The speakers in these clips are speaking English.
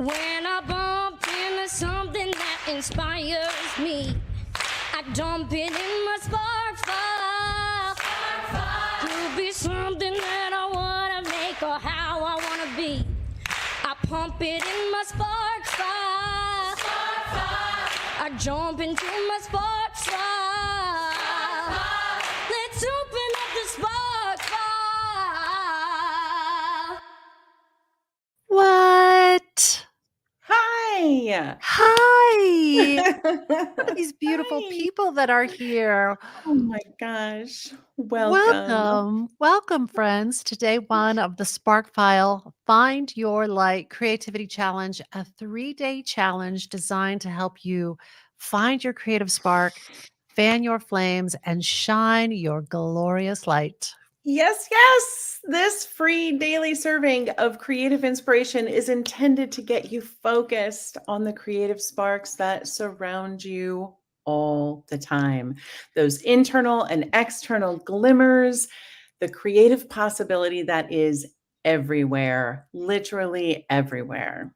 When I bump into something that inspires me, I dump it in my spark file. Could be something that I wanna make or how I wanna be. I pump it in my spark file. I jump into my spark file. Let's open up the spark file. What? Hi. Hi. These beautiful Hi. people that are here. Oh my gosh. Welcome. Welcome, friends, to day one of the Spark File Find Your Light Creativity Challenge, a 3-day challenge designed to help you find your creative spark, fan your flames, and shine your glorious light. Yes, yes. This free daily serving of creative inspiration is intended to get you focused on the creative sparks that surround you all the time. Those internal and external glimmers, the creative possibility that is everywhere, literally everywhere.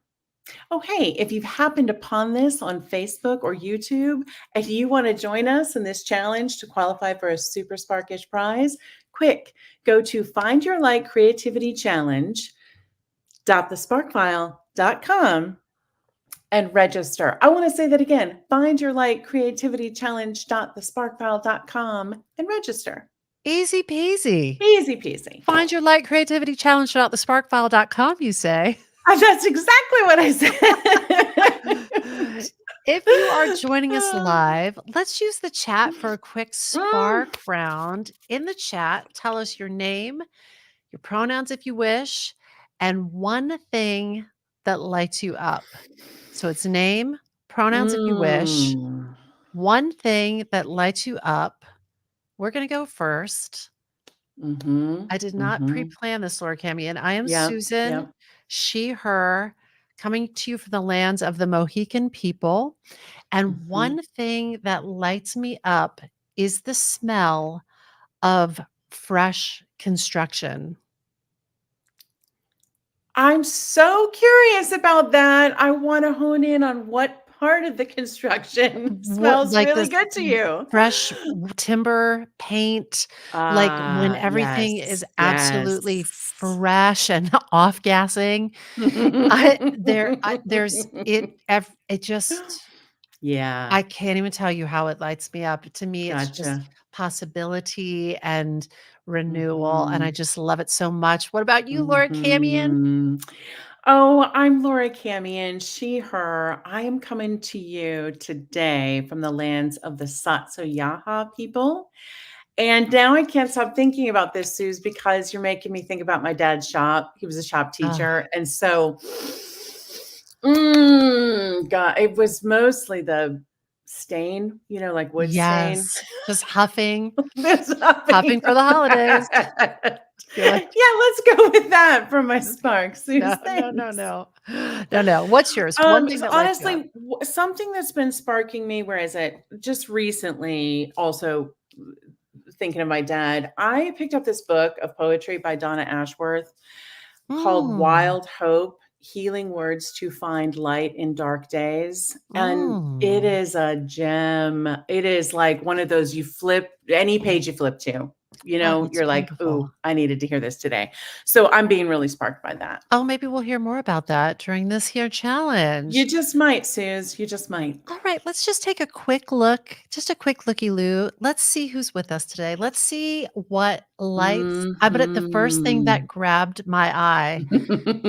Oh, hey, if you've happened upon this on Facebook or YouTube and you want to join us in this challenge to qualify for a Super Sparkish prize, quick, go to Find Your Light Creativity Challenge.thesparkfile.com and register. I want to say that again, Find Your Light Creativity Challenge.thesparkfile.com and register. Easy peasy. Easy peasy. Find your light creativity challenge.thesparkfile.com, you say. That's exactly what I said. If you are joining us live, let's use the chat for a quick spark round. In the chat, tell us your name, your pronouns if you wish, and one thing that lights you up. So it's name, pronouns if you wish, one thing that lights you up. We're going to go first. I did not pre-plan this, Laura Cami, and I am Susan, she, her, coming to you from the lands of the Mohican people. And one thing that lights me up is the smell of fresh construction. I'm so curious about that. I want to hone in on what part of the construction smells really good to you. Fresh timber, paint, like when everything is absolutely fresh and off-gassing. I can't even tell you how it lights me up. To me, it's just possibility and renewal, and I just love it so much. What about you, Laura Camion? Oh, I'm Laura Camion, she, her. I am coming to you today from the lands of the Satsoyaha people. And now I can't stop thinking about this, Suze, because you're making me think about my dad's shop. He was a shop teacher. And so, God, it was mostly the stain, like wood stain. Just huffing, huffing for the holidays. Yeah, let's go with that for my sparks. No. What's yours? One thing that honestly, something that's been sparking me, whereas it just recently, also thinking of my dad, I picked up this book of poetry by Donna Ashworth called Wild Hope: Healing Words to Find Light in Dark Days. And it is a gem. It is like one of those, you flip any page you flip to, you're like, ooh, I needed to hear this today. So I'm being really sparked by that. Oh, maybe we'll hear more about that during this here challenge. You just might, Suze. You just might. All right, let's just take a quick look, just a quick looky-loo. Let's see who's with us today. Let's see what lights. But the first thing that grabbed my eye,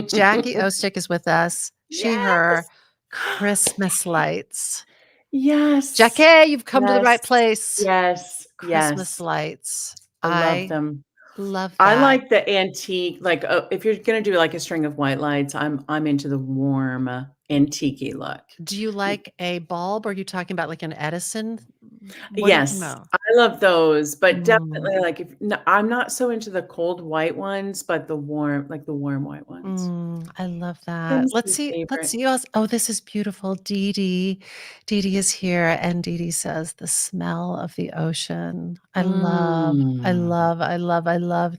Jackie Ostick is with us. She, her, Christmas lights. Yes. Jackie, you've come to the right place. Yes. Christmas lights. I love them. Love that. I like the antique, like if you're going to do like a string of white lights, I'm into the warm antique look. Do you like a bulb, or are you talking about like an Edison? Yes, I love those, but definitely like I'm not so into the cold white ones, but the warm white ones. I love that. Let's see. Oh, this is beautiful. Dee Dee. Dee Dee is here, and Dee Dee says the smell of the ocean. I love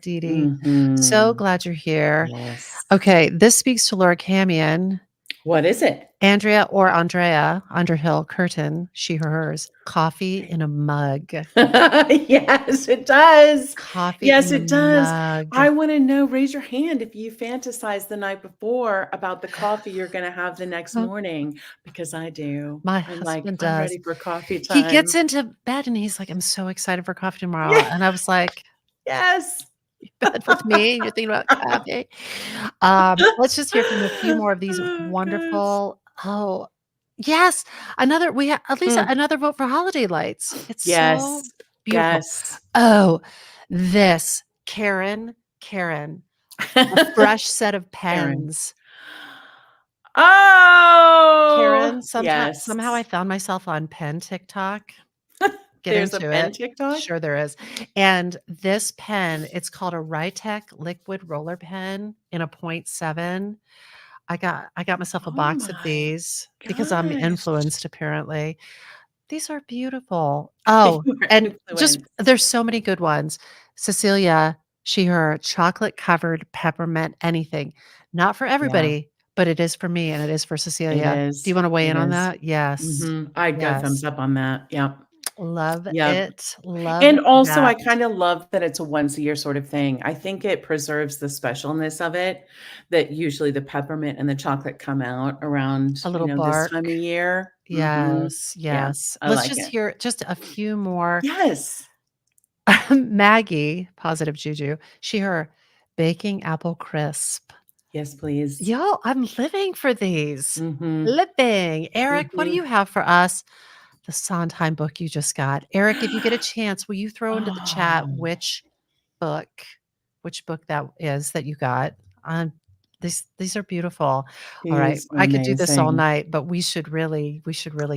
Dee Dee. So glad you're here. Yes. Okay, this speaks to Laura Camion. What is it? Andrea or Andrea, Underhill Curtin, she, her, hers, coffee in a mug. Yes, it does. Coffee Yes, in a it does. mug. I want to know, raise your hand if you fantasize the night before about the coffee you're going to have the next morning, because I do. My I'm like, husband I'm does. ready for coffee He time. gets into bed and he's like, "I'm so excited for coffee tomorrow." Yeah, And I was like, yes. "Bed with me, you're thinking about coffee." Let's just hear from a few more of these Oh, gosh. wonderful yes, another we have at least Mm. another vote for holiday lights. It's so Yes. beautiful. Yes. Oh, this, Karen, a fresh set of Karen. pens. Oh, Karen, yes. somehow I found myself on pen TikTok. Get There's a into pen it. TikTok? Sure there is. And this pen, it's called a Rytec liquid roller pen in a .7. I got myself a Oh box of my these because I'm gosh. influenced apparently. These are beautiful. You Oh, were and just influenced. there's so many good ones. Cecilia, she, her chocolate covered peppermint anything. Not for Yeah, everybody, but it is for me and it is for it Cecilia. Do you is. wanna weigh It in on is. that? Yes. I'd go thumbs Yes. up on that. Yep. Love Yep. it. Love And also, I that. kinda love that it's a once a year sort of thing. I think it preserves the specialness of it, that usually the peppermint and the chocolate come out around, A little this bark. time of year. Mhm. Yes, Yeah, yes. I Let's like just it. hear just a few more. Yes. Maggie, positive juju, she, her, baking apple crisp. Yes, please. Yo, I'm living for these. Mhm. Living. Eric, what do you Mhm. have for us? The Sondheim book you just got. Eric, if you get a chance, will you throw into the chat Oh, book which book that is that you got? Um, these are beautiful. All right. these are I could do this all amazing. night, but we should really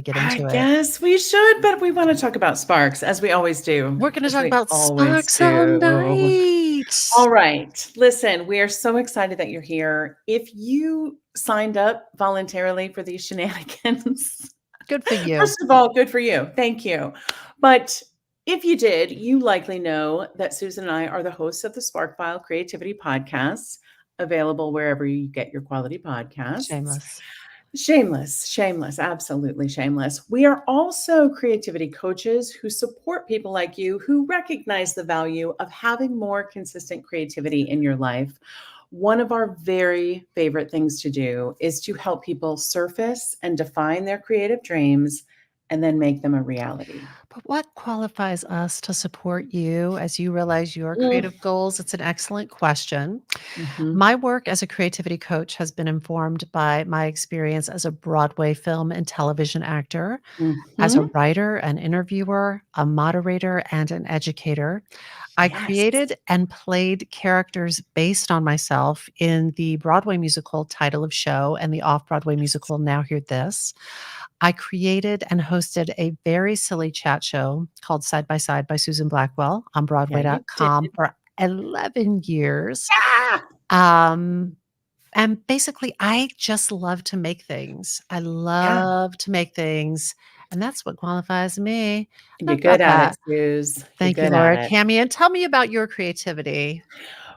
get I into it. guess we should, but we wanna talk about sparks, as we always do, We're gonna as talk we about always sparks all do. night. All right. Listen, we are so excited that you're here. If you signed up voluntarily for these shenanigans, Good for you. first of all, good for you. Thank you. But if you did, you likely know that Susan and I are the hosts of the Spark File Creativity Podcast, available wherever you get your quality podcasts. Shameless. Shameless, shameless, absolutely shameless. We are also creativity coaches who support people like you who recognize the value of having more consistent creativity in your life. One of our very favorite things to do is to help people surface and define their creative dreams and then make them a reality. But what qualifies us to support you as you realize your Mm, creative goals? It's an excellent question. mhm, My work as a creativity coach has been informed by my experience as a Broadway film and television actor, as a mhm. writer, an interviewer, a moderator, and an educator. I Yes. created and played characters based on myself in the Broadway musical Title of Show and the off Broadway musical Now Hear This. I created and hosted a very silly chat show called Side by Side by Susan Blackwell on Yeah, you did. Broadway.com for 11 years. Yeah. Um, and basically, I just love to make things. I Yeah. love to make things, and that's what qualifies me. You're Enough about good at it, that. Suze. You're Thank you, good at Laura. it. Cami, and tell me about your creativity.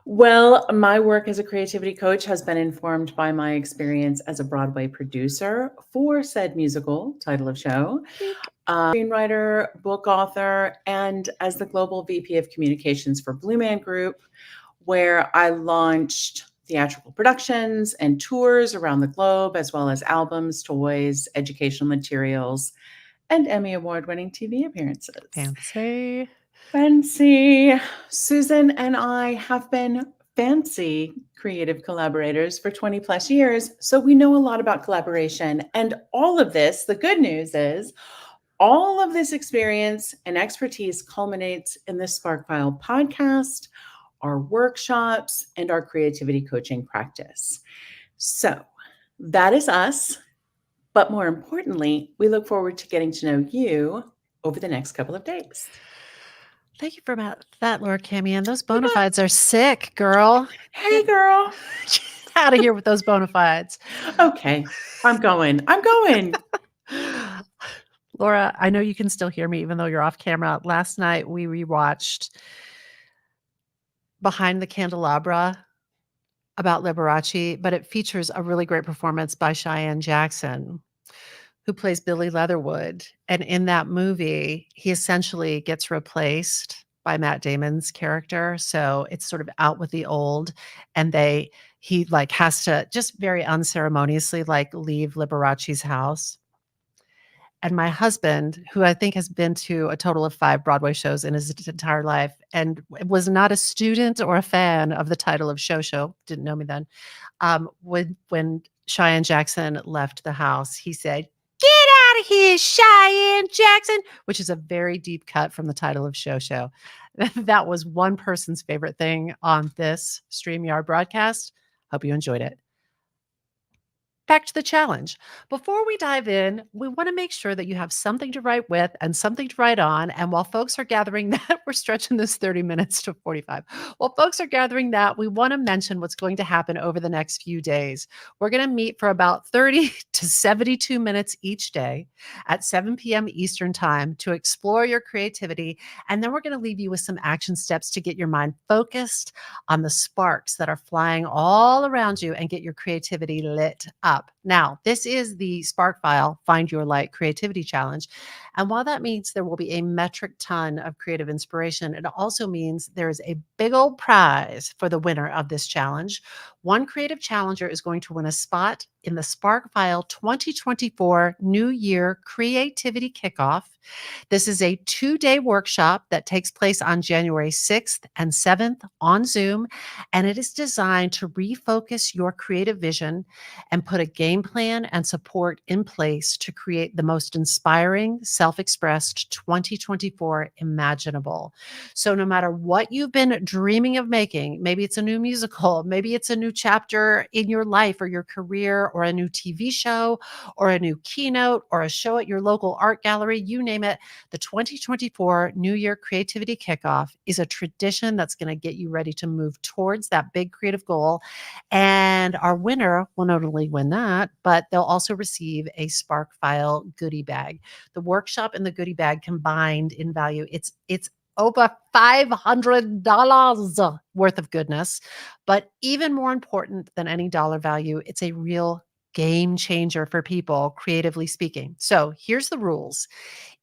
Well, my work as a creativity coach has been informed by my experience as a Broadway producer for said musical, Title of Show, Wink. screenwriter, book author, and as the global VP of communications for Blue Man Group, where I launched theatrical productions and tours around the globe, as well as albums, toys, educational materials, and Emmy Award winning TV appearances. Fancy. Fancy. Susan and I have been fancy creative collaborators for 20 plus years, so we know a lot about collaboration. And all of this, the good news is, all of this experience and expertise culminates in the Sparkfile podcast, our workshops, and our creativity coaching practice. So that is us. But more importantly, we look forward to getting to know you over the next couple of days. Thank you for that, Laura Cami. And those bona fides are sick, girl. Hey, girl. Get out of here with those bona fides. Okay, I'm going. I'm going. Laura, I know you can still hear me even though you're off camera. Last night we rewatched Behind the Candelabra about Liberace, but it features a really great performance by Cheyenne Jackson, who plays Billy Leatherwood. And in that movie, he essentially gets replaced by Matt Damon's character. So it's sort of out with the old, and he like has to just very unceremoniously like leave Liberace's house. And my husband, who I think has been to a total of 5 Broadway shows in his entire life and was not a student or a fan of the title of Show, didn't know me then, when Cheyenne Jackson left the house, he said, "Get out of here, Cheyenne Jackson," which is a very deep cut from the title of Show. That was one person's favorite thing on this StreamYard broadcast. Hope you enjoyed it. Back to the challenge. Before we dive in, we want to make sure that you have something to write with and something to write on. And while folks are gathering that, we're stretching this 30 minutes to 45. While folks are gathering that, we want to mention what's going to happen over the next few days. We're going to meet for about 30 to 72 minutes each day at 7 p.m. Eastern Time to explore your creativity. And then we're going to leave you with some action steps to get your mind focused on the sparks that are flying all around you and get your creativity lit up. Now, this is the Spark File Find Your Light Creativity Challenge. And while that means there will be a metric ton of creative inspiration, it also means there is a big old prize for the winner of this challenge. One creative challenger is going to win a spot in the Spark File 2024 New Year Creativity Kickoff. This is a 2-day workshop that takes place on January 6th and 7th on Zoom, and it is designed to refocus your creative vision and put a game plan and support in place to create the most inspiring, self-expressed 2024 imaginable. So no matter what you've been dreaming of making, maybe it's a new musical, maybe it's a new chapter in your life or your career, or a new TV show, or a new keynote, or a show at your local art gallery, you name it, the 2024 New Year Creativity Kickoff is a tradition that's going to get you ready to move towards that big creative goal. And our winner will not only win that, but they'll also receive a Spark File goodie bag. The workshop and the goodie bag combined in value, it's over $500 worth of goodness. But even more important than any dollar value, it's a real game changer for people, creatively speaking. So here's the rules.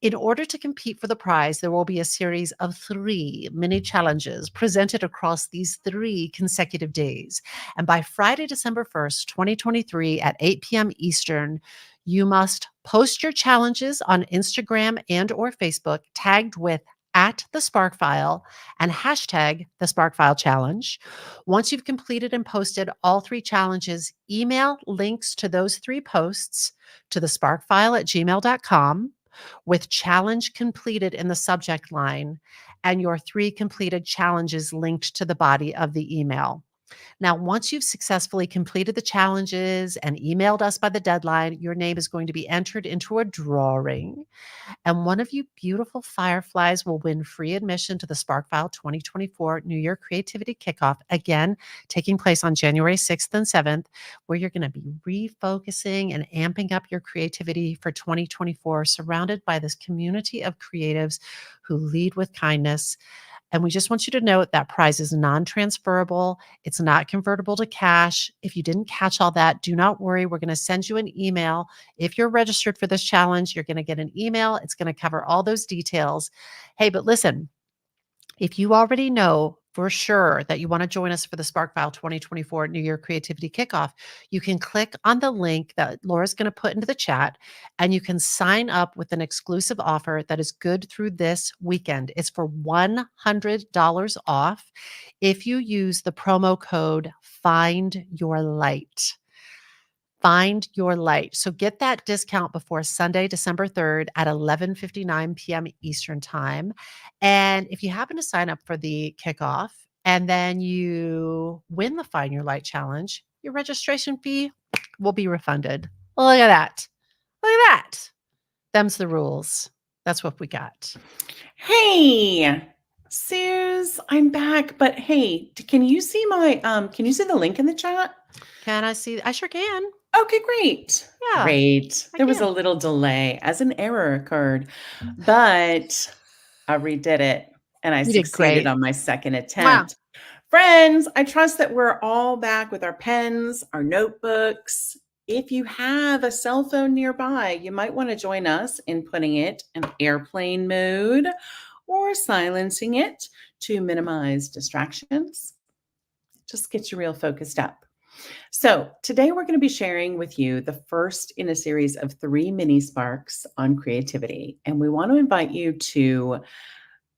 In order to compete for the prize, there will be a series of 3 mini challenges presented across these 3 consecutive days. And by Friday, December 1st, 2023 at 8 p.m. Eastern, you must post your challenges on Instagram and or Facebook tagged with @TheSparkFile and hashtag #TheSparkFileChallenge. Once you've completed and posted all 3 challenges, email links to those 3 posts to thesparkfile@gmail.com with challenge completed in the subject line and your 3 completed challenges linked to the body of the email. Now, once you've successfully completed the challenges and emailed us by the deadline, your name is going to be entered into a drawing, and one of you beautiful fireflies will win free admission to the SparkFile 2024 New Year Creativity Kickoff, again, taking place on January 6th and 7th, where you're going to be refocusing and amping up your creativity for 2024, surrounded by this community of creatives who lead with kindness. And we just want you to note that prize is non-transferable. It's not convertible to cash. If you didn't catch all that, do not worry. We're going to send you an email. If you're registered for this challenge, you're going to get an email. It's going to cover all those details. Hey, but listen, if you already know for sure that you want to join us for the SparkFile 2024 New Year Creativity Kickoff, you can click on the link that Laura's going to put into the chat, and you can sign up with an exclusive offer that is good through this weekend. It's for $100 off if you use the promo code Find Your Light. Find Your Light. So get that discount before Sunday, December 3rd at 11:59 p.m. Eastern Time. And if you happen to sign up for the kickoff and then you win the Find Your Light challenge, your registration fee will be refunded. Look at that. Look at that. Them's the rules. That's what we got. Hey, Suze, I'm back. But hey, can you see can you see the link in the chat? Can I see? I sure can. Okay, great. Yeah, Great. I There was can. a little delay as an error occurred, but I redid it and I You did succeeded great. on my second Wow. attempt. Friends, I trust that we're all back with our pens, our notebooks. If you have a cell phone nearby, you might want to join us in putting it in airplane mode or silencing it to minimize distractions. Just get you real focused up. So, today we're going to be sharing with you the first in a series of 3 mini sparks on creativity. And we want to invite you to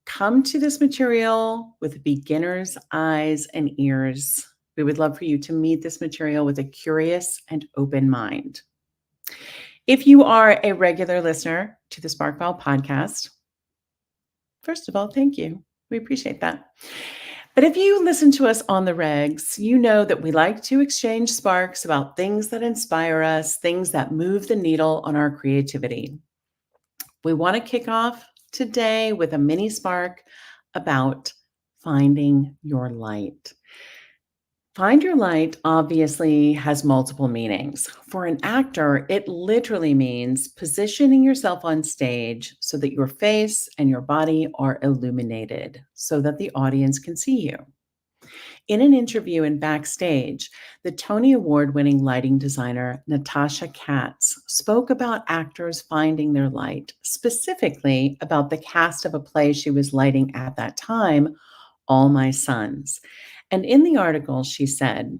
come to this material with beginner's eyes and ears. We would love for you to meet this material with a curious and open mind. If you are a regular listener to the Sparkfile podcast, first of all, thank you. We appreciate that. But if you listen to us on the regs, you know that we like to exchange sparks about things that inspire us, things that move the needle on our creativity. We want to kick off today with a mini spark about finding your light. Find your light obviously has multiple meanings. For an actor, it literally means positioning yourself on stage so that your face and your body are illuminated so that the audience can see you. In an interview in Backstage, the Tony Award-winning lighting designer Natasha Katz spoke about actors finding their light, specifically about the cast of a play she was lighting at that time, All My Sons. And in the article, she said,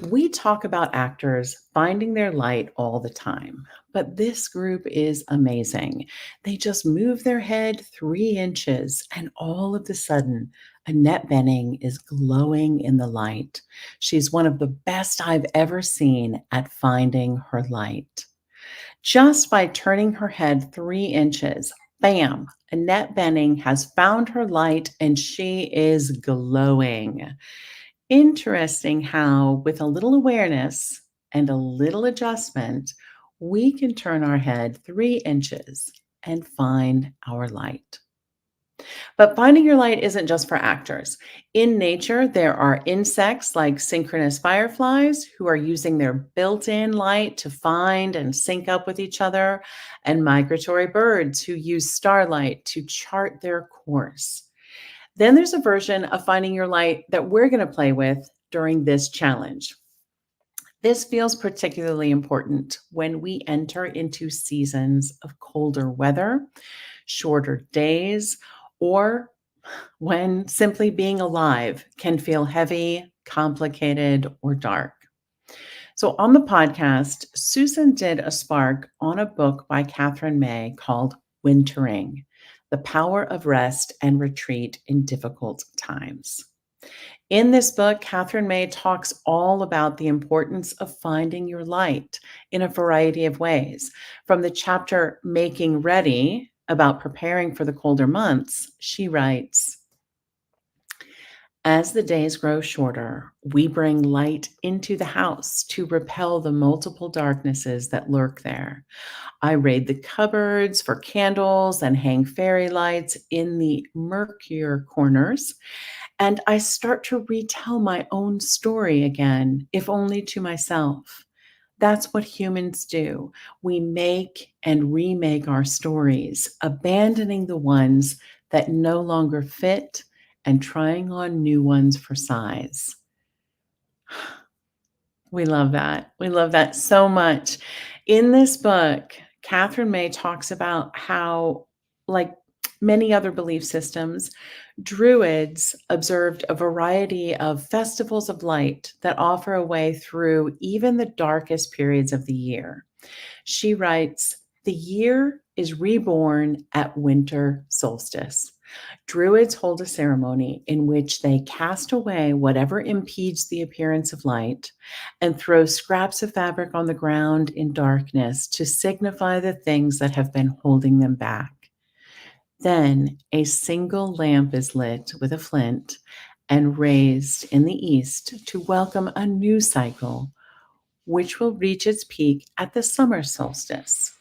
"We talk about actors finding their light all the time, but this group is amazing. They just move their head 3 inches, and all of a sudden, Annette Bening is glowing in the light. She's one of the best I've ever seen at finding her light. Just by turning her head 3 inches, bam, Annette Bening has found her light and she is glowing." Interesting how, with a little awareness and a little adjustment, we can turn our head 3 inches and find our light. But finding your light isn't just for actors. In nature, there are insects like synchronous fireflies who are using their built-in light to find and sync up with each other, and migratory birds who use starlight to chart their course. Then there's a version of finding your light that we're going to play with during this challenge. This feels particularly important when we enter into seasons of colder weather, shorter days, or when simply being alive can feel heavy, complicated, or dark. So on the podcast, Susan did a spark on a book by Catherine May called Wintering: The Power of Rest and Retreat in Difficult Times. In this book, Catherine May talks all about the importance of finding your light in a variety of ways. From the chapter Making Ready, about preparing for the colder months, she writes, "As the days grow shorter, we bring light into the house to repel the multiple darknesses that lurk there. I raid the cupboards for candles and hang fairy lights in the murkier corners, and I start to retell my own story again, if only to myself. That's what humans do. We make and remake our stories, abandoning the ones that no longer fit and trying on new ones for size." We love that. We love that so much. In this book, Catherine May talks about how, like many other belief systems, Druids observed a variety of festivals of light that offer a way through even the darkest periods of the year. She writes, "The year is reborn at winter solstice. Druids hold a ceremony in which they cast away whatever impedes the appearance of light and throw scraps of fabric on the ground in darkness to signify the things that have been holding them back. Then a single lamp is lit with a flint and raised in the east to welcome a new cycle, which will reach its peak at the summer solstice."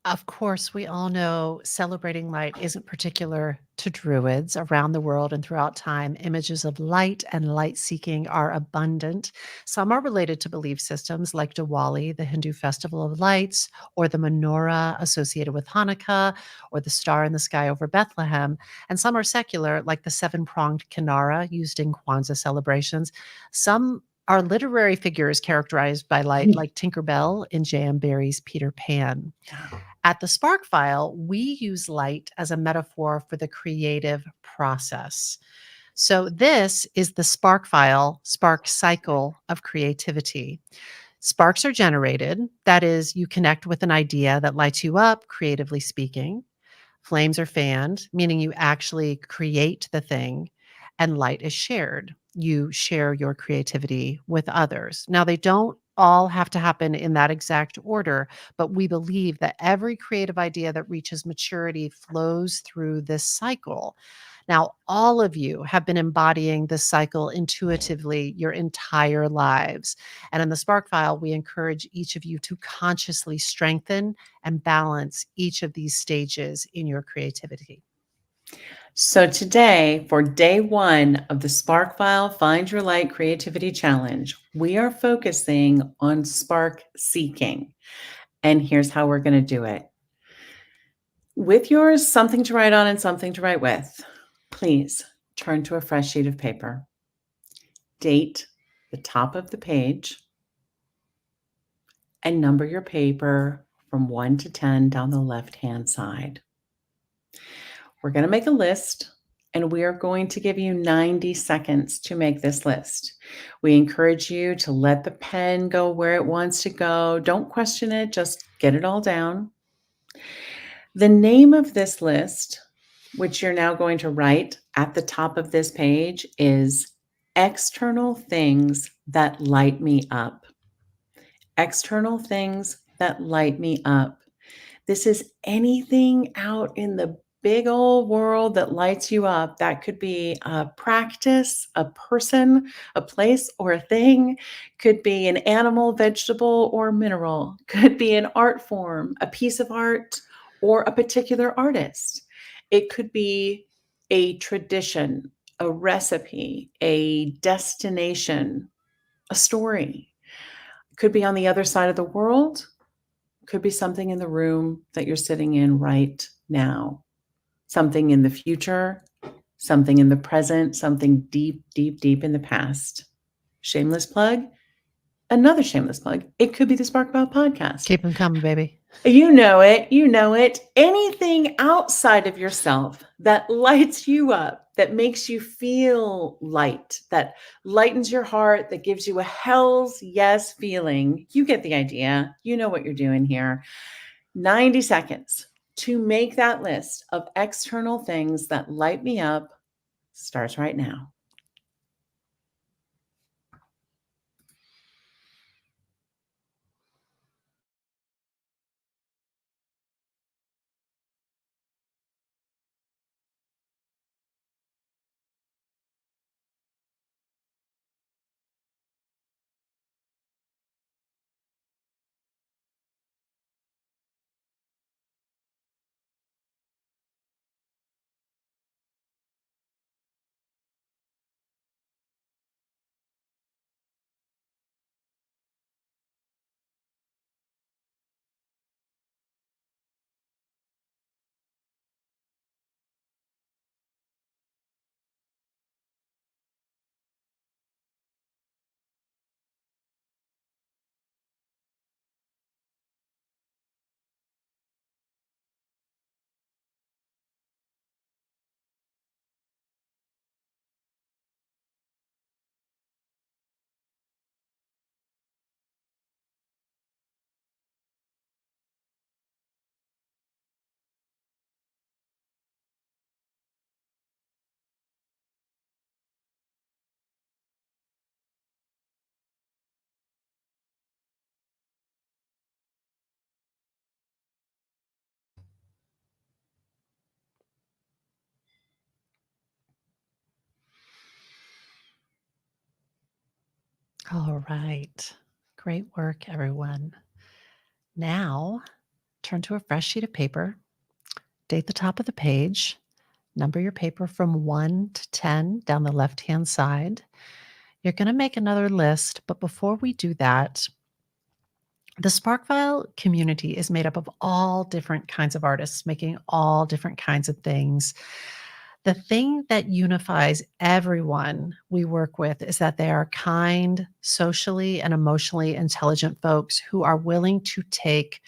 Of course, we all know celebrating light isn't particular to Druids. Around the world and throughout time, images of light and light seeking are abundant. Some are related to belief systems like Diwali, the Hindu festival of lights, or the menorah associated with Hanukkah, or the star in the sky over Bethlehem. And some are secular, like the seven pronged kinara used in Kwanzaa celebrations. Some are literary figures characterized by light, like Tinkerbell in J.M. Barrie's Peter Pan. At the Spark File, we use light as a metaphor for the creative process. So, this is the Spark File, spark cycle of creativity. Sparks are generated. That is, you connect with an idea that lights you up, creatively speaking. Flames are fanned, meaning you actually create the thing, and light is shared. You share your creativity with others. Now, they don't all have to happen in that exact order, but we believe that every creative idea that reaches maturity flows through this cycle. Now, all of you have been embodying this cycle intuitively your entire lives. And in the Spark File, we encourage each of you to consciously strengthen and balance each of these stages in your creativity. So today, for day one of the Spark File Find Your Light Creativity Challenge, we are focusing on spark seeking. And here's how we're going to do it. With yours, something to write on and something to write with, please turn to a fresh sheet of paper. Date the top of the page and number your paper from 1 to 10 down the left-hand side. We're going to make a list, and we are going to give you 90 seconds to make this list. We encourage you to let the pen go where it wants to go. Don't question it, just get it all down. The name of this list, which you're now going to write at the top of this page, is External Things That Light Me Up. External things that light me up. This is anything out in the big old world that lights you up. That could be a practice, a person, a place, or a thing. Could be an animal, vegetable, or mineral. Could be an art form, a piece of art, or a particular artist. It could be a tradition, a recipe, a destination, a story. It could be on the other side of the world. Could be something in the room that you're sitting in right now, something in the future, something in the present, something deep, deep, deep in the past. Shameless plug, another shameless plug. It could be the Spark About podcast. Keep them coming, baby. You know it. You know it. Anything outside of yourself that lights you up, that makes you feel light, that lightens your heart, that gives you a hell's yes feeling. You get the idea. You know what you're doing here. 90 seconds to make that list of external things that light me up starts right now. All right. Great work, everyone. Now, turn to a fresh sheet of paper, date the top of the page, number your paper from 1 to 10 down the left-hand side. You're going to make another list, but before we do that, the Sparkfile community is made up of all different kinds of artists making all different kinds of things. The thing that unifies everyone we work with is that they are kind, socially and emotionally intelligent folks who are willing to take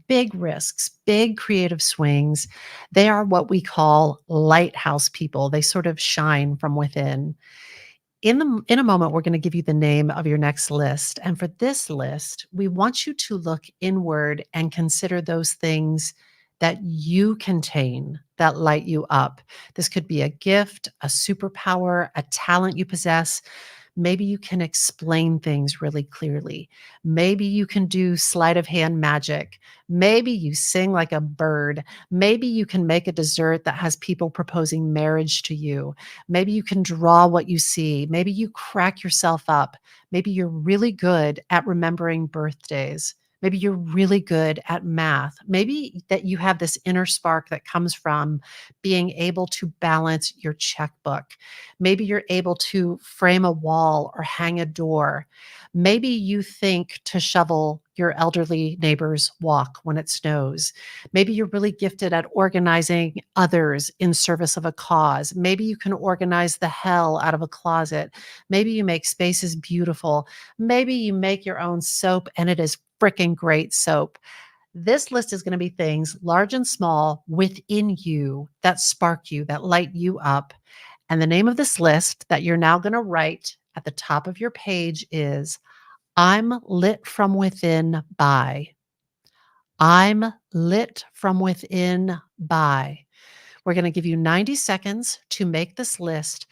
big risks, big creative swings. They are what we call lighthouse people. They sort of shine from within. In a moment, we're going to give you the name of your next list. And for this list, we want you to look inward and consider those things that you contain that light you up. This could be a gift, a superpower, a talent you possess. Maybe you can explain things really clearly. Maybe you can do sleight of hand magic. Maybe you sing like a bird. Maybe you can make a dessert that has people proposing marriage to you. Maybe you can draw what you see. Maybe you crack yourself up. Maybe you're really good at remembering birthdays. Maybe you're really good at math. Maybe that you have this inner spark that comes from being able to balance your checkbook. Maybe you're able to frame a wall or hang a door. Maybe you think to shovel your elderly neighbor's walk when it snows. Maybe you're really gifted at organizing others in service of a cause. Maybe you can organize the hell out of a closet. Maybe you make spaces beautiful. Maybe you make your own soap and it is freaking great soap. This list is going to be things large and small within you that spark you, that light you up. And the name of this list that you're now going to write at the top of your page is I'm lit from within by. I'm lit from within by. We're going to give you 90 seconds to make this list.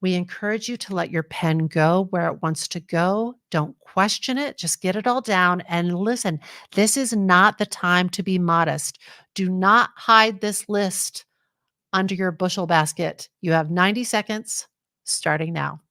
We encourage you to let your pen go where it wants to go. Don't question it. Just get it all down and listen. This is not the time to be modest. Do not hide this list under your bushel basket. You have 90 seconds starting now.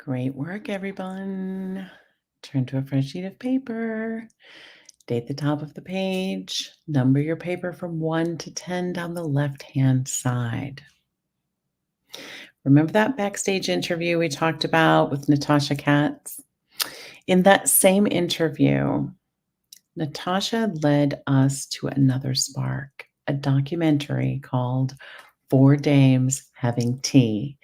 Great work, everyone. Turn to a fresh sheet of paper. Date the top of the page. Number your paper from 1 to 10 down the left-hand side. Remember that backstage interview we talked about with Natasha Katz? In that same interview, Natasha led us to another spark, a documentary called Four Dames Having Tea.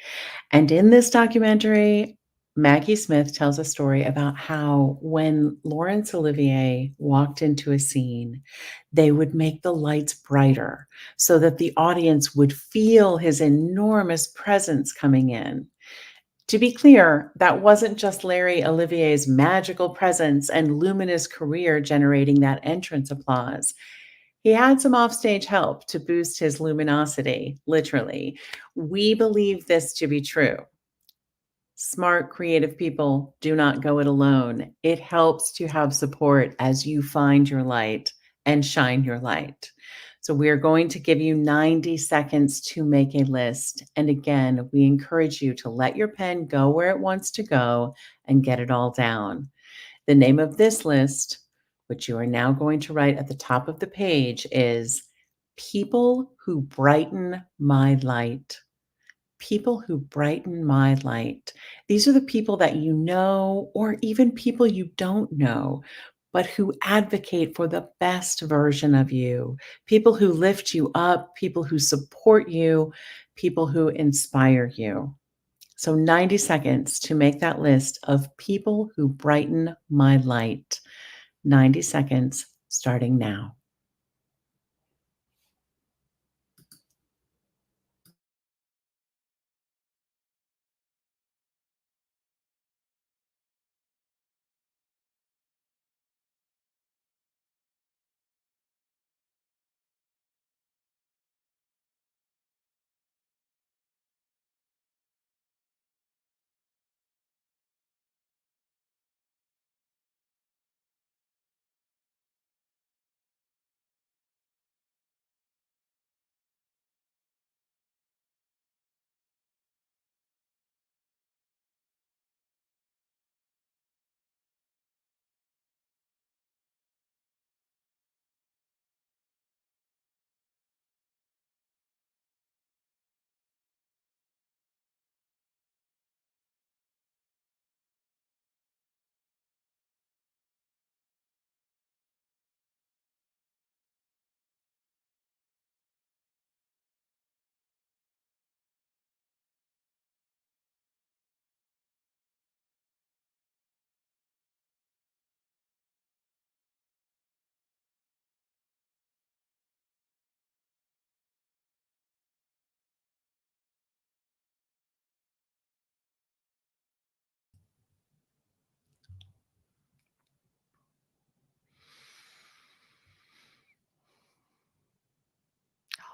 And in this documentary, Maggie Smith tells a story about how when Laurence Olivier walked into a scene, they would make the lights brighter so that the audience would feel his enormous presence coming in. To be clear, that wasn't just Larry Olivier's magical presence and luminous career generating that entrance applause. He had some offstage help to boost his luminosity, literally. We believe this to be true. Smart, creative people do not go it alone. It helps to have support as you find your light and shine your light. So, we're going to give you 90 seconds to make a list. And again, we encourage you to let your pen go where it wants to go and get it all down. The name of this list, which you are now going to write at the top of the page, is People Who Brighten My Light. People who brighten my light. These are the people that you know, or even people you don't know, but who advocate for the best version of you. People who lift you up, people who support you, people who inspire you. So 90 seconds to make that list of people who brighten my light. 90 seconds starting now.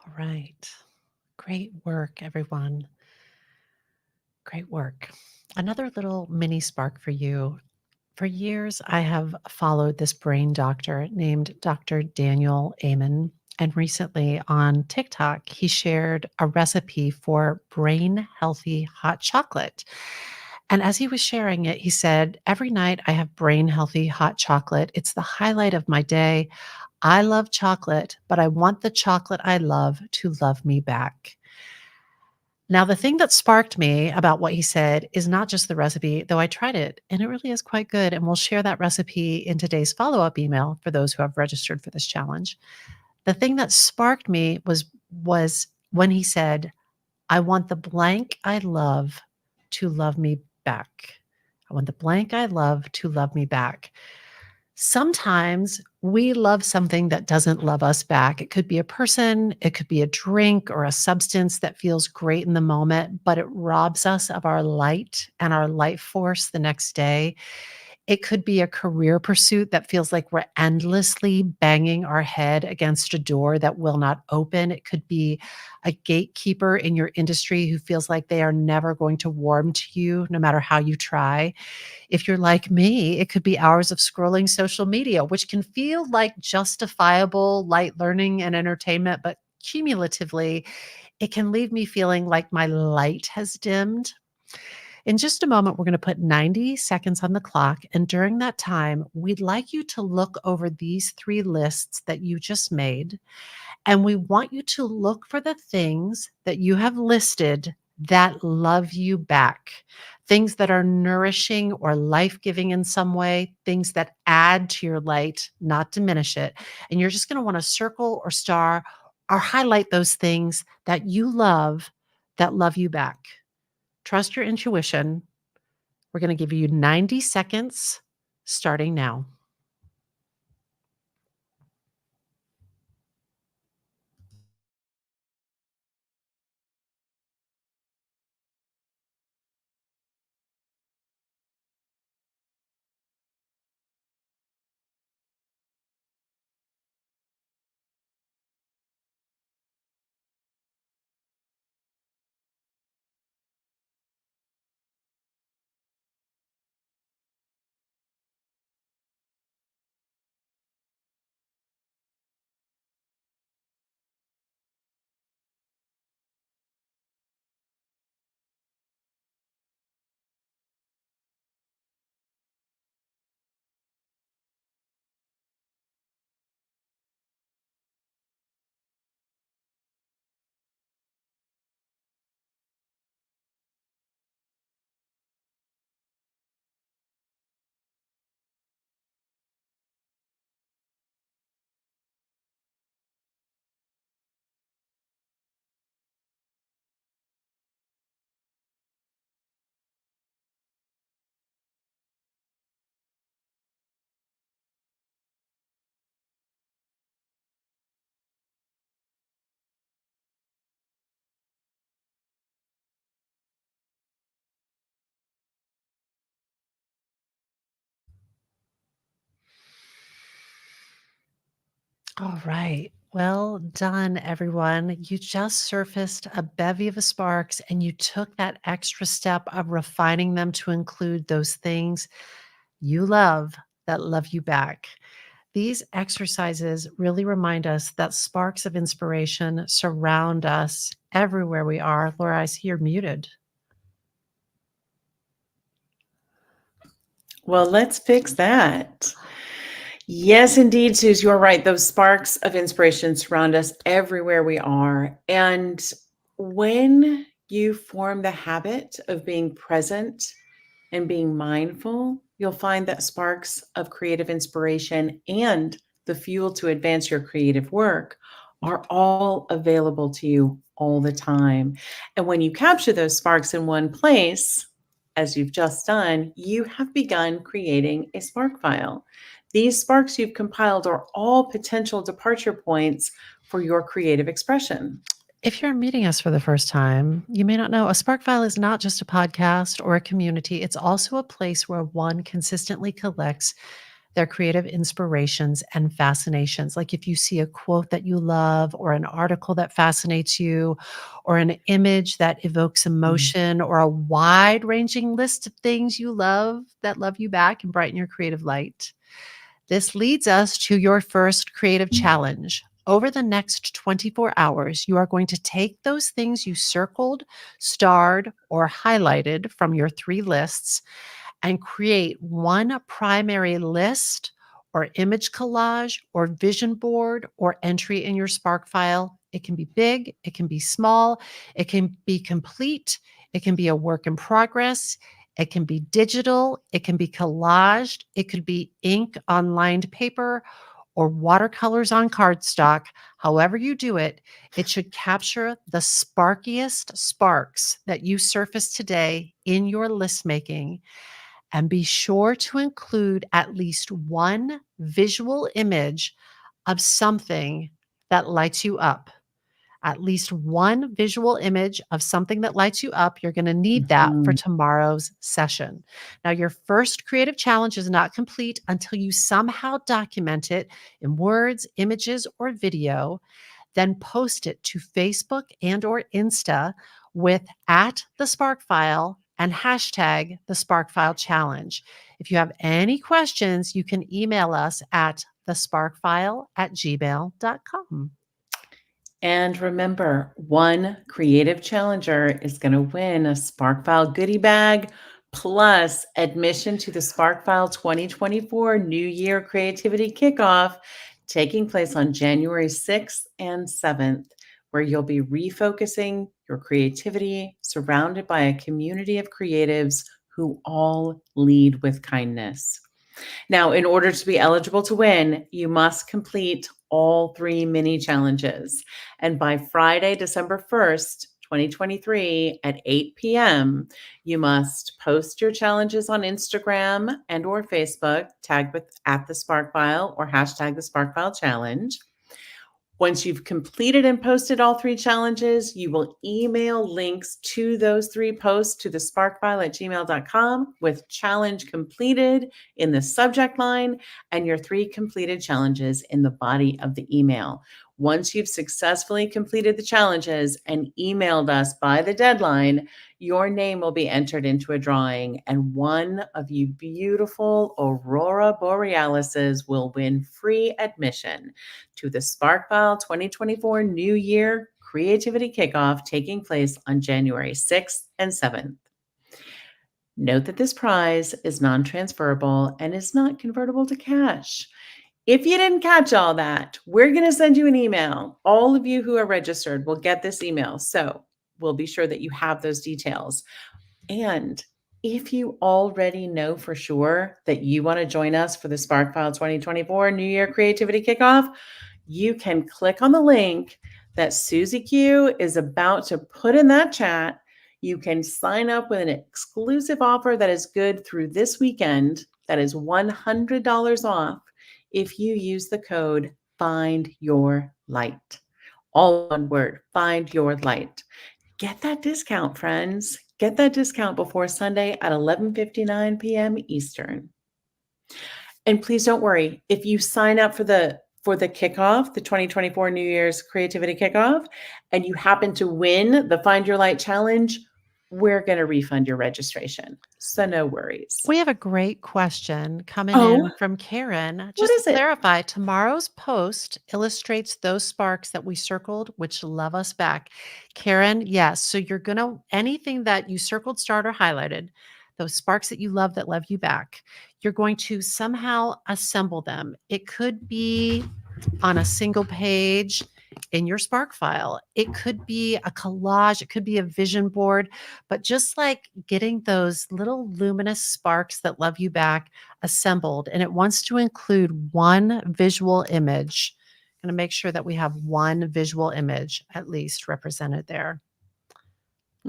All right. Great work, everyone. Great work. Another little mini spark for you. For years, I have followed this brain doctor named Dr. Daniel Amen. And recently on TikTok, he shared a recipe for brain healthy hot chocolate. And as he was sharing it, he said, "Every night I have brain healthy hot chocolate. It's the highlight of my day. I love chocolate, but I want the chocolate I love to love me back." Now, the thing that sparked me about what he said is not just the recipe, though I tried it and it really is quite good. And we'll share that recipe in today's follow up email for those who have registered for this challenge. The thing that sparked me was when he said, "I want the blank I love to love me back. I want the blank I love to love me back." Sometimes we love something that doesn't love us back. It could be a person, it could be a drink or a substance that feels great in the moment, but it robs us of our light and our life force the next day. It could be a career pursuit that feels like we're endlessly banging our head against a door that will not open. It could be a gatekeeper in your industry who feels like they are never going to warm to you no matter how you try. If you're like me, it could be hours of scrolling social media, which can feel like justifiable light learning and entertainment, but cumulatively, it can leave me feeling like my light has dimmed. In just a moment, we're going to put 90 seconds on the clock. And during that time, we'd like you to look over these three lists that you just made. And we want you to look for the things that you have listed that love you back, things that are nourishing or life giving in some way, things that add to your light, not diminish it. And you're just going to want to circle or star or highlight those things that you love that love you back. Trust your intuition. We're going to give you 90 seconds starting now. All right. Well done, everyone. You just surfaced a bevy of sparks and you took that extra step of refining them to include those things you love that love you back. These exercises really remind us that sparks of inspiration surround us everywhere we are. Laura, I see you're muted. Well, let's fix that. Yes, indeed, Suze, you're right. Those sparks of inspiration surround us everywhere we are. And when you form the habit of being present and being mindful, you'll find that sparks of creative inspiration and the fuel to advance your creative work are all available to you all the time. And when you capture those sparks in one place, as you've just done, you have begun creating a spark file. These sparks you've compiled are all potential departure points for your creative expression. If you're meeting us for the first time, you may not know a Spark File is not just a podcast or a community. It's also a place where one consistently collects their creative inspirations and fascinations. Like if you see a quote that you love, or an article that fascinates you, or an image that evokes emotion, or a wide ranging list of things you love that love you back and brighten your creative light. This leads us to your first creative challenge. Over the next 24 hours, you are going to take those things you circled, starred, or highlighted from your 3 lists and create one primary list or image collage or vision board or entry in your Spark file. It can be big, it can be small, it can be complete, it can be a work in progress, it can be digital, it can be collaged, it could be ink on lined paper or watercolors on cardstock. However you do it, it should capture the sparkiest sparks that you surface today in your list making. And be sure to include at least one visual image of something that lights you up. At least one visual image of something that lights you up. You're going to need that for Mhm. tomorrow's session. Now, your first creative challenge is not complete until you somehow document it in words, images, or video. Then post it to Facebook and or Insta with @thesparkfile and hashtag the Sparkfile Challenge. If you have any questions, you can email us at thesparkfile@gmail.com. And remember, one creative challenger is going to win a SparkFile goodie bag plus admission to the SparkFile 2024 New Year Creativity Kickoff taking place on January 6th and 7th, where you'll be refocusing your creativity surrounded by a community of creatives who all lead with kindness. Now, in order to be eligible to win, you must complete all 3 mini challenges. And by Friday, December 1st, 2023 at 8 p.m., you must post your challenges on Instagram and or Facebook, tagged with @thesparkfile or hashtag the Sparkfile Challenge. Once you've completed and posted all 3 challenges, you will email links to those 3 posts to the sparkfile@gmail.com with challenge completed in the subject line and your 3 completed challenges in the body of the email. Once you've successfully completed the challenges and emailed us by the deadline, your name will be entered into a drawing, and one of you beautiful Aurora Borealises will win free admission to the SparkFile 2024 New Year Creativity Kickoff taking place on January 6th and 7th. Note that this prize is non-transferable and is not convertible to cash. If you didn't catch all that, we're going to send you an email. All of you who are registered will get this email. So we'll be sure that you have those details. And if you already know for sure that you want to join us for the SparkFile 2024 New Year Creativity Kickoff, you can click on the link that Susie Q is about to put in that chat. You can sign up with an exclusive offer that is good through this weekend. That is $100 off if you use the code Find Your Light. All one word, Find Your Light. Get that discount, friends. Get that discount before Sunday at 11:59 p.m. Eastern. And please don't worry, if you sign up for the for the kickoff, the 2024 New Year's Creativity Kickoff, and you happen to win the Find Your Light Challenge, we're going to refund your registration. So no worries. We have a great question coming Oh, in from Karen. what Just to is it? clarify, tomorrow's post illustrates those sparks that we circled, which love us back. Karen, yes. So you're going to, anything that you circled, starred, or highlighted, those sparks that you love that love you back, you're going to somehow assemble them. It could be on a single page in your Spark file. It could be a collage, it could be a vision board, but just like getting those little luminous sparks that love you back assembled, and it wants to include one visual image. I'm going to make sure that we have one visual image at least represented there.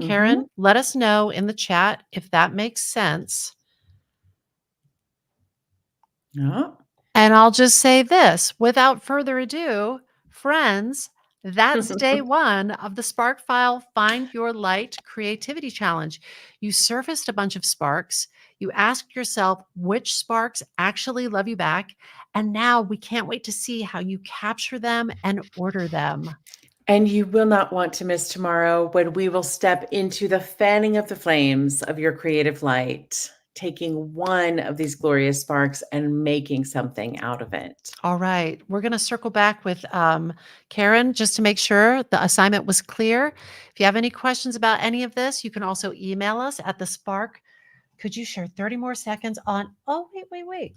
Karen, let us know in the chat if that makes sense. Yeah. And I'll just say this without further ado, friends, that's day one of the Spark File Find Your Light Creativity Challenge. You surfaced a bunch of sparks. You asked yourself which sparks actually love you back. And now we can't wait to see how you capture them and order them. And you will not want to miss tomorrow when we will step into the fanning of the flames of your creative light, taking one of these glorious sparks and making something out of it. All right. We're going to circle back with Karen just to make sure the assignment was clear. If you have any questions about any of this, you can also email us at the Spark. Could you share 30 more seconds on, oh, wait.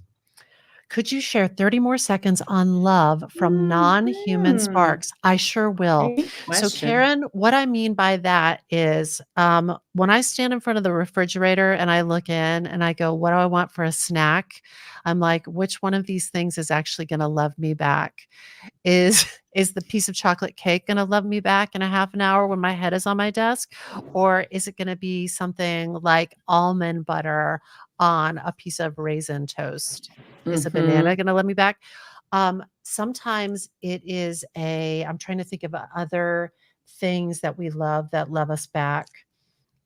Could you share 30 more seconds on love from non-human sparks? I sure will. Great So question. Karen, what I mean by that is when I stand in front of the refrigerator and I look in and I go, what do I want for a snack? I'm like, which one of these things is actually going to love me back? Is the piece of chocolate cake going to love me back in a half an hour when my head is on my desk? Or is it going to be something like almond butter on a piece of raisin toast? Is a banana going to love me back? Sometimes it is I'm trying to think of other things that we love that love us back.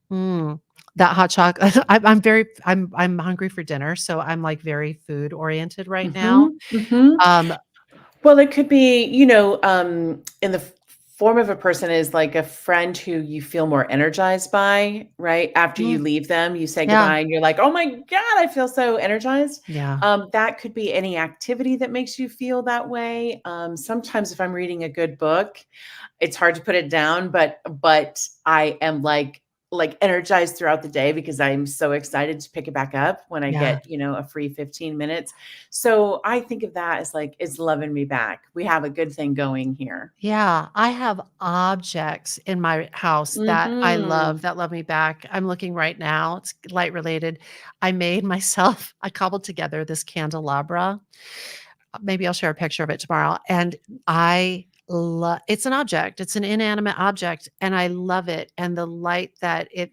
That hot chocolate. I'm hungry for dinner, so I'm like very food oriented right now. Well, it could be, in the form of a person is like a friend who you feel more energized by, right? After you leave them, you say Yeah. goodbye and you're like, oh my God, I feel so energized. Yeah. That could be any activity that makes you feel that way. Sometimes if I'm reading a good book, it's hard to put it down, but I am like energized throughout the day because I'm so excited to pick it back up when I Yeah. get, a free 15 minutes. So I think of that as like, it's loving me back. We have a good thing going here. Yeah, I have objects in my house that I love, that love me back. I'm looking right now. It's light related. I cobbled together this candelabra. Maybe I'll share a picture of it tomorrow. And it's an object. It's an inanimate object, and I love it. And the light that it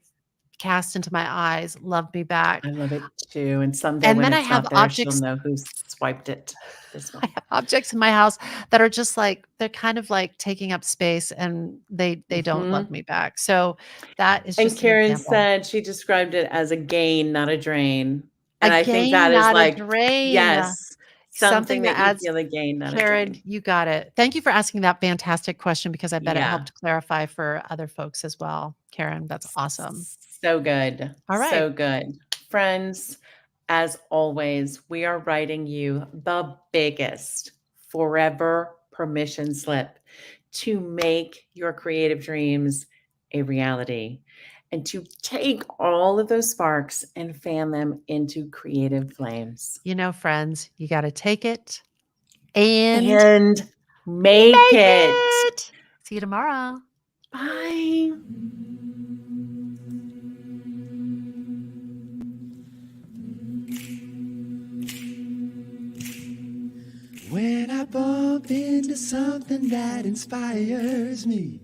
cast into my eyes loved me back. I love it too. And someday And when then I it's have not there, she'll objects know who swiped it this I month. have objects in my house that are just like they're kind of like taking up space and they don't love me back. So that is And just an Karen example. said she described it as a gain, not a drain. A And I think gain, that is not a like, drain. yes, something Something that that you adds feel a gain, not a Karen, drain. you got it. Thank you for asking that fantastic question because I bet it Yeah. helped clarify for other folks as well. Karen, that's awesome. So good. All right. So good. Friends, as always, we are writing you the biggest forever permission slip to make your creative dreams a reality and to take all of those sparks and fan them into creative flames. Friends, you got to take it and Make it. See you tomorrow. Bye. When I bump into something that inspires me,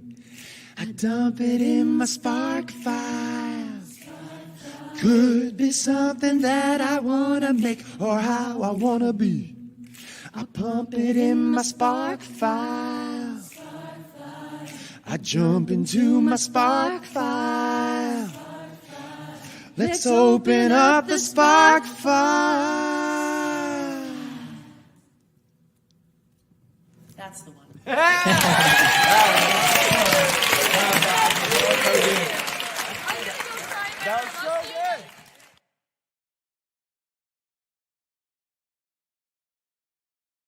I dump it in my Spark file. Could be something that I want to make or how I want to be. I pump it in my Spark file. I jump into my Spark file. Let's open up the Spark file. That's the one.